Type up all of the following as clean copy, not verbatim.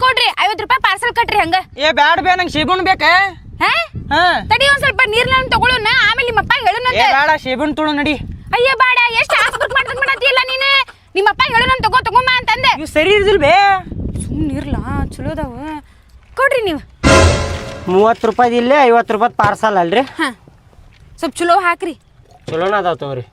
ಕೊಡ್ರಿ 50 ರೂಪಾಯಿ ಪಾರ್ಸಲ್ ಕಟ್ರಿ ಹಂಗ. ಏ ಬ್ಯಾಡ ಬೇ ನಂಗೆ ಸೇಬುಣ್ ಬೇಕ. ತಡಿ ಒಂದ್ ಸ್ವಲ್ಪ ನೀರ್ನ ತಗೊಳ್ಳೋಣ ಆಮೇಲೆ ನಿಮ್ಮಪ್ಪ ಹೇಳೋಣಂತೆ. ಬೇಡ ಸೇಬುಣ್ ತುಳು ನಡಿ. ಅಯ್ಯ ಬೇಡ ಎಷ್ಟು ಆಸ್ಪತ್ರೆ ಮಾಡತ್ತಿಲ್ಲ ನೀನೆ. ನಿಮ್ಮಪ್ಪ ಹೇಳೋಣ ತಗೊಂಬ ಅಂತಂದೆ. ಇವ್ ಸರಿ ಇರ್ದಿಲ್ ಬೇ. ಸುಮ್ಮನೆ ಇರ್ಲಾ ಚಲೋದಾವ ಕೊಡ್ರಿ ನೀವು. 30 ರೂಪಾಯಿ ಇಲ್ಲೇ 50 ರೂಪಾಯಿ ಪಾರ್ಸಲ್ ಅಲ್ರಿ. ಸ್ವಲ್ಪ ಚಲೋ ಹಾಕ್ರಿ. ಚಲೋನ ಅದಾವ ತಗೋರಿ.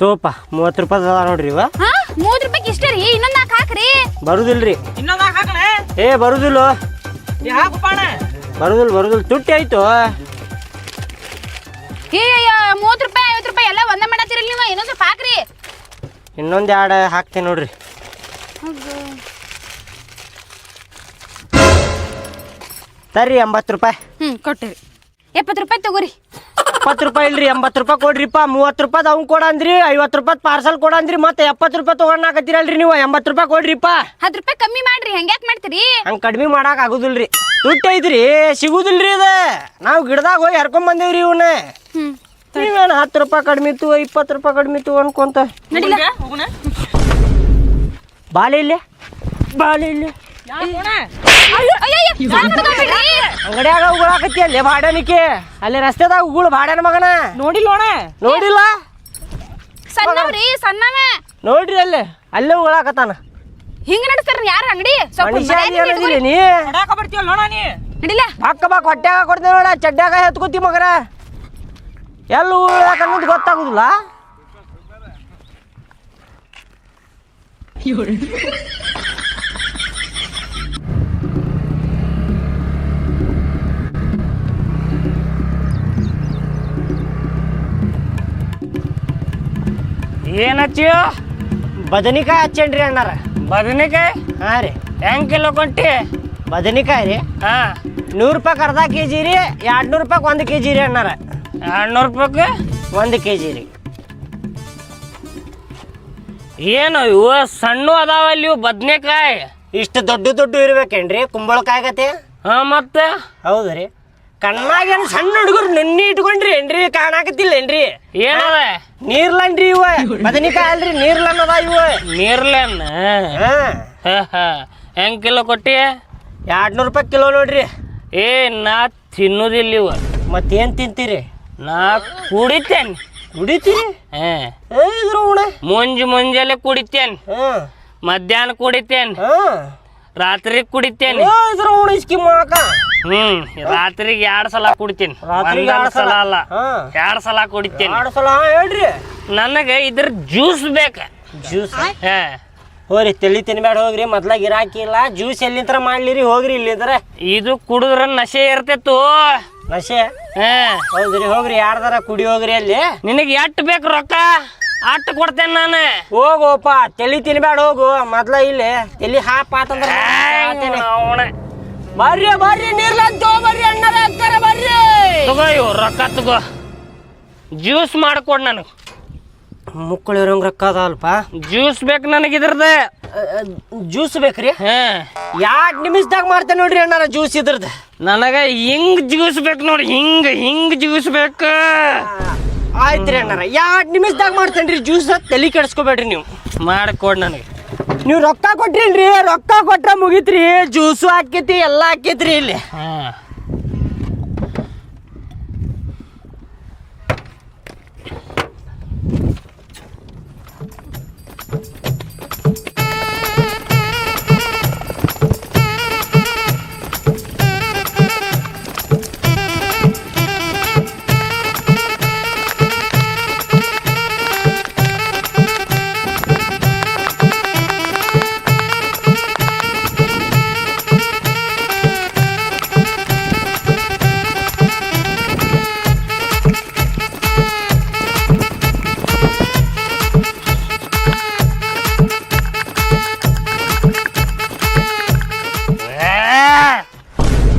ತೋಪ 30 ರೂಪಾಯಿ ಅದ ನೋಡ್ರಿ ಇವ. 30 ರೂಪಾಯಿ ಇಷ್ಟ ರೀ. ಇನ್ನೊಂದ್ 4 ಹಾಕ್ರಿ. ಬರುದಿಲ್ರಿ. ಇನ್ನೊಂದ್ ಹಾಕಣ. ಏ ಬರುದಿಲ್ಲ. ಹಾಕುಪಾಣ. ಬರುದಿಲ್ಲ ತುಟ್ಟಿ ಆಯ್ತು. ಏ 30 ರೂಪಾಯಿ 50 ರೂಪಾಯಿ ಎಲ್ಲ ಒಂದೇ ಮಾಡತ್ತಿರಲ್ಲ ನೀವು. ಇನ್ನೊಂದ್ ಸ್ವಲ್ಪ ಹಾಕ್ರಿ. ಇನ್ನೊಂದ್ 2 ಹಾಕ್ತೀನಿ ನೋಡ್ರಿ. ತರ್ರಿ 80 ರೂಪಾಯಿ. ಕೊಟ್ಟಿರಿ. 70 ರೂಪಾಯಿ ತಗೋರಿ. 70 ರೂಪಾಯಿ ಇಲ್ರಿ 80 ರೂಪಾಯಿ ಕೊಡ್ರಿಪ್ಪ. 30 ರೂಪಾಯಿ ಅವ್ನು ಕೊಡಂದ್ರಿ 50 ರೂಪಾಯಿ ಪಾರ್ಸಲ್ ಕೊಡಂದ್ರಿ ಮತ್ತೆ 70 ರೂಪಾಯಿ ತಗೊಂಡಾಕತ್ತೀರಲ್ರಿ ನೀವು. 80 ರೂಪಾಯಿ ಕೊಡ್ರಿಪ್ಪ. 10 ರೂಪಾಯಿ ಕಮ್ಮಿ ಮಾಡ್ರಿ. ಹಂಗ್ಯಾಕ್ ಮಾಡ್ತೀರಿ? ಹಂಗೆ ಕಡಿಮೆ ಮಾಡಕ್ ಆಗುದಿಲ್ರಿ. ತುಟ್ಟಿ ಐತ್ರಿ ಸಿಗುದಿಲ್ರಿ ಅದ. ನಾವು ಗಿಡದಾಗ ಹೋಗಿ ಹರ್ಕೊಂಡ್ ಬಂದೇವ್ರಿ ಇವನ್ನ. ನೀವೇನು 10 ರೂಪಾಯಿ ಕಡಿಮೆ ಇತ್ತು 20 ರೂಪಾಯಿ ಕಡಿಮೆ ಇತ್ತು ಅನ್ಕೊಂತ ಬಾಲೆ ಇಲ್ಲೇ ಅಂಗಡಿಯಾಗ ಉಗುಳಾಕತ್ತಿ ಅಲ್ಲೇ ಬಾಡನಿಕೆ. ಅಲ್ಲಿ ರಸ್ತೆದಾಗ ಉಗುಳು ಬಾಡನ ಮಗನ ನೋಡಿಲ್ಲ. ಸಣ್ಣವ್ರಿ ಸಣ್ಣವ ನೋಡ್ರಿ ಅಲ್ಲೇ ಉಗುಳಾಕತ್ತಾನ. ಹಿಂಗ ನಡೆಸ್ತಾರ ಯಾರ ಅಂಗಡಿ? ನೀ ನಡಿಲ ಬಾಕ ಬಾಕ್ ಹೊಟ್ಟ್ಯಾಗ ಕೊಡ್ತೇವೆ ನೋಡ. ಚಡ್ಡ್ಯಾಗ ಎತ್ಕೋತಿ ಮಗರ. ಎಲ್ಲ ಉಗುಳಾಕ ಅನ್ನೋದು ಗೊತ್ತಾಗುದಿಲ್ಲ. ಏನ್ ಹಚ್ಚಿಯೋ? ಬದನಿಕಾಯಿ ಹಚ್ಚೇನ್ರಿ ಅಣ್ಣಾರ. ಬದನೆಕಾಯಿ? ಹಾಂ ರೀ. ಹೆಂಗ್ ಕಿಲೋ ಕೊಟ್ಟಿ? ಬದನಿಕಾಯಿ ರೀ 100 ರೂಪಾಯಿ ಅರ್ಧ ಕೆಜಿ ರೀ. 200 ರೂಪಾಯಿ 1 ಕೆಜಿ ರೀ ಅಣ್ಣಾರ. 200 ರೂಪಾಯಿಗೆ 1 ಕೆಜಿ ರೀ. ಏನು ಇವು ಸಣ್ಣ ಅದಾವಲ್ಲಿ ಇವು ಬದನೆಕಾಯಿ? ಇಷ್ಟು ದೊಡ್ಡ ಇರ್ಬೇಕೇನ್ರಿ ಕುಂಬಳಕಾಯಿ ಗತೆ? ಮತ್ತೆ ಹೌದ್ರಿ. ಕಣ್ಣಾಗೇನು ಸಣ್ಣ ಹುಡುಗರು ನೆನ್ನಿ ಇಟ್ಕೊಂಡ್ರಿ ಏನ್ರಿ ಕಾಣಾಕತ್ತಿಲ್ಲೇನ್ರಿ? ಏನದ? ನೀರ್ಲನ್ರಿ ಇವ. ಬದನಿಕಾಯಿ ಅಲ್ರಿ ನೀರ್ಲನ್ ಅದ ಇವ. ನೀರ್ಲೆನ್? ಹೆಂಗ್ ಕಿಲೋ ಕೊಟ್ಟಿ? 200 ರೂಪಾಯಿ ಕಿಲೋ ನೋಡ್ರಿ. ಏ ನಾ ತಿನ್ನುದಿಲ್ಲ ಇವ. ಮತ್ತೇನ್ ತಿಂತೀರಿ? ನಾ ಕುಡಿತೇನೆ. ಕುಡಿತೀರಿ? ಮುಂಜಾನೆ ಕುಡಿತೇನೆ, ಮಧ್ಯಾಹ್ನ ಕುಡಿತೇನೆ, ರಾತ್ರಿ ಕುಡಿತೇನೆ. ರಾತ್ರಿಗೆ 2 ಸಲ ಕುಡಿತೇನೆ. ಸಲ ಅಲ್ಲ 2 ಸಲ ಕುಡಿತೇನೆ. ಹೇಳ್ರಿ ನನಗೆ ಇದ್ರ ಜ್ಯೂಸ್ ಬೇಕ. ಜ್ಯೂಸ್ ಹೋಗ್ರಿ ತಲಿ ತಿನ್ಬೇಡ ಹೋಗ್ರಿ. ಮೊದ್ಲ ಗಿರಾಕಿ ಇಲ್ಲ. ಜ್ಯೂಸ್ ಎಲ್ಲಿಂತರ ಮಾಡ್ಲಿರಿ ಹೋಗ್ರಿ ಇಲ್ಲಿದ್ರ. ಇದು ಕುಡಿದ್ರ ನಶೆ ಇರ್ತೇತು. ನಶೆ? ಹೌದ್ರಿ ಹೋಗ್ರಿ. ಯಾರ್ದಾರ ಕುಡಿ ಹೋಗ್ರಿ ಅಲ್ಲಿ. ನಿನಗೆ ಎಟ್ ಬೇಕು ರೊಕ್ಕ ಅಟ್ಟು ಕೊಡ್ತೇನೆ ನಾನು. ಹೋಗೋಪ ತಲಿ ತಿನ್ಬೇಡ ಹೋಗು. ಮೊದ್ಲ ಇಲ್ಲಿ ತಲಿ ಹಾಪ್ ಆತಂದ್ರ ಬರ್ರಿ ನೀರ್ಲಂತೋ ಬರ್ರಿ ಅಣ್ಣರ ಅಕ್ಕರ ಬರ್ರಿ. ತಗೋ ಇವು ರೊಕ್ಕ ತಗೋ. ಜ್ಯೂಸ್ ಮಾಡ್ಕೊಡ್ ನನಗೆ. ಮುಕ್ಕಳಿರೋಂಗ್ ರೊಕ್ಕ ಅದಲ್ಪ. ಜ್ಯೂಸ್ ಬೇಕು ನನಗೆ ಇದ್ರದ. ಜ್ಯೂಸ್ ಬೇಕ್ರಿ? 2 ನಿಮಿಷದಾಗ ಮಾಡ್ತೇನೆ ನೋಡ್ರಿ ಅಣ್ಣಾರ ಜ್ಯೂಸ್ ಇದ್ರದ್ದು. ನನಗೆ ಹಿಂಗ್ ಜ್ಯೂಸ್ ಬೇಕು ನೋಡಿ. ಹಿಂಗ್ ಜ್ಯೂಸ್ ಬೇಕು. ಆಯ್ತ್ರಿ ಅಣ್ಣಾರ 2 ನಿಮಿಷದಾಗ ಮಾಡ್ತೇನ್ರಿ ಜ್ಯೂಸ್. ತಲೆ ಕೆಡಿಸ್ಕೋಬೇಡ್ರಿ ನೀವು. ಮಾಡಿಕೊಡ್ ನನಗೆ. ನೀವು ರೊಕ್ಕ ಕೊಟ್ರಿಲ್ರಿ. ರೊಕ್ಕ ಕೊಟ್ರ ಮುಗಿತ್ರಿ. ಜ್ಯೂಸು ಹಾಕೈತಿ ಎಲ್ಲ ಹಾಕೈತ್ರಿ ಇಲ್ಲಿ.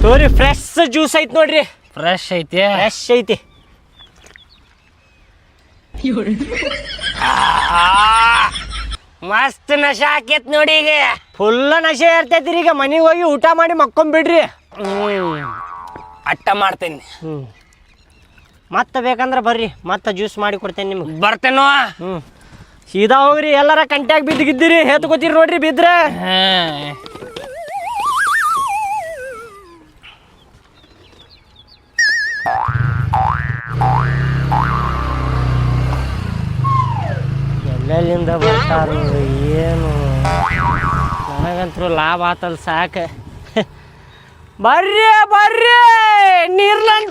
ತೋರಿ ಫ್ರೆಶ್ ಜ್ಯೂಸ್ ಐತಿ ನೋಡ್ರಿ. ಫ್ರೆಶ್ ಐತಿ. ಫ್ರೆಶ್ ಐತಿ. ಮಸ್ತ್ ನಶೆ ಹಾಕೇತ್ ನೋಡಿ ಈಗ. ಫುಲ್ಲ ನಶೆ ಇರ್ತೈತಿ ಈಗ. ಮನೆಗೆ ಹೋಗಿ ಊಟ ಮಾಡಿ ಮಕ್ಕೊಂಬಿಡ್ರಿ. ಅಟ್ಟ ಮಾಡ್ತೇನೆ. ಮತ್ತೆ ಬೇಕಂದ್ರೆ ಬರ್ರಿ, ಮತ್ತೆ ಜ್ಯೂಸ್ ಮಾಡಿ ಕೊಡ್ತೇನೆ ನಿಮ್ಗೆ. ಬರ್ತೇನೋ. ಸೀದಾ ಹೋಗ್ರಿ. ಎಲ್ಲಾರ ಕಂಟ್ಯಾಗ ಬಿದ್ದಿಗಿದ್ದೀರಿ, ಹೇತ್ಕೋತೀರಿ ನೋಡ್ರಿ ಬಿದ್ರೆ. ಎಲ್ಲೆಲ್ಲಿಂದ ಬರ್ತಾರ ಏನು, ನನಗಂತೂ ಲಾಭ ಆತಲ್ ಸಾಕ. ಬರ್ರಿ ಬರ್ರಿ, ನೀರ್ಲಂಟ